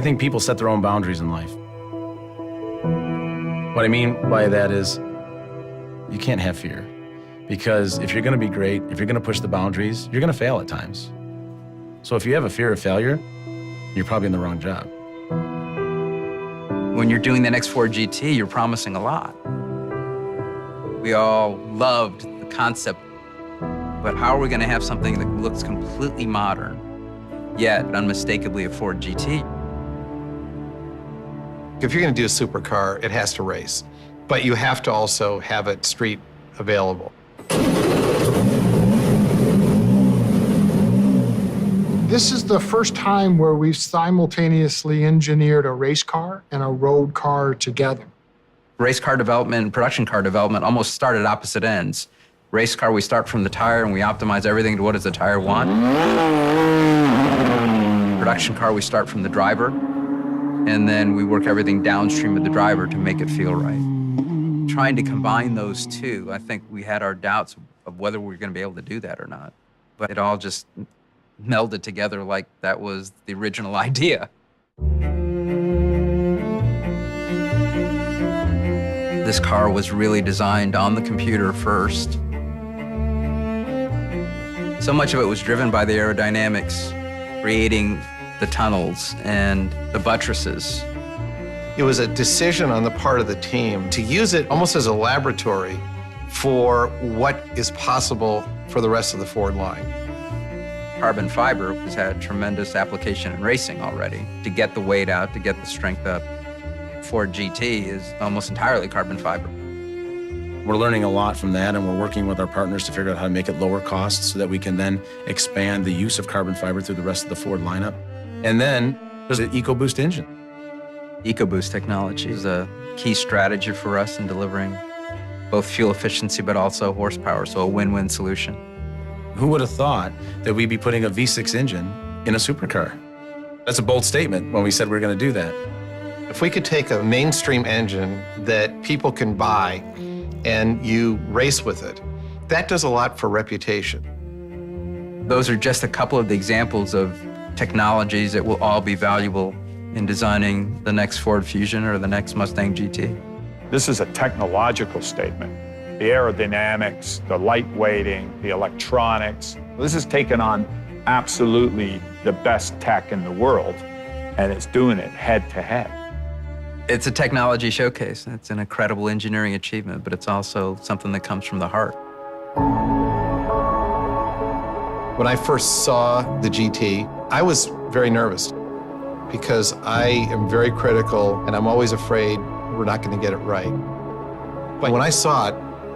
think people set their own boundaries in life. What I mean by that is you can't have fear. Because if you're gonna be great, if you're gonna push the boundaries, you're gonna fail at times. So if you have a fear of failure, you're probably in the wrong job. When you're doing the next Ford GT, you're promising a lot. We all loved the concept, but how are we gonna have something that looks completely modern, yet unmistakably a Ford GT? If you're gonna do a supercar, it has to race, but you have to also have it street available. This is the first time where we've simultaneously engineered a race car and a road car together. Race car development and production car development almost start at opposite ends. Race car, we start from the tire and we optimize everything to what does the tire want. Production car, we start from the driver, and then we work everything downstream of the driver to make it feel right. Trying to combine those two, I think we had our doubts of whether we were going to be able to do that or not. But it all just melded together like that was the original idea. This car was really designed on the computer first. So much of it was driven by the aerodynamics, creating the tunnels and the buttresses. It was a decision on the part of the team to use it almost as a laboratory for what is possible for the rest of the Ford line. Carbon fiber has had tremendous application in racing already. To get the weight out, to get the strength up, Ford GT is almost entirely carbon fiber. We're learning a lot from that, and we're working with our partners to figure out how to make it lower cost so that we can then expand the use of carbon fiber through the rest of the Ford lineup. And then there's an EcoBoost engine. EcoBoost technology is a key strategy for us in delivering both fuel efficiency but also horsepower, so a win-win solution. Who would have thought that we'd be putting a V6 engine in a supercar? That's a bold statement when we said we were going to do that. If we could take a mainstream engine that people can buy and you race with it, that does a lot for reputation. Those are just a couple of the examples of technologies that will all be valuable in designing the next Ford Fusion or the next Mustang GT. This is a technological statement. The aerodynamics, the lightweighting, the electronics. This is taking on absolutely the best tech in the world, and it's doing it head to head. It's a technology showcase. It's an incredible engineering achievement, but it's also something that comes from the heart. When I first saw the GT, I was very nervous because I am very critical and I'm always afraid we're not going to get it right. But when I saw it,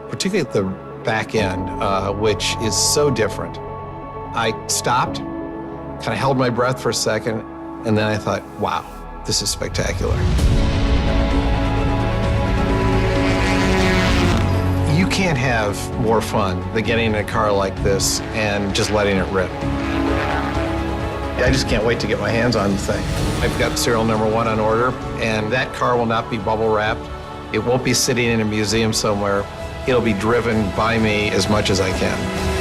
particularly at the back end, which is so different, I stopped, kind of held my breath for a second, and then I thought, wow, this is spectacular. You can't have more fun than getting in a car like this and just letting it rip. I just can't wait to get my hands on the thing. I've got serial number 1 on order, and that car will not be bubble wrapped. It won't be sitting in a museum somewhere. It'll be driven by me as much as I can.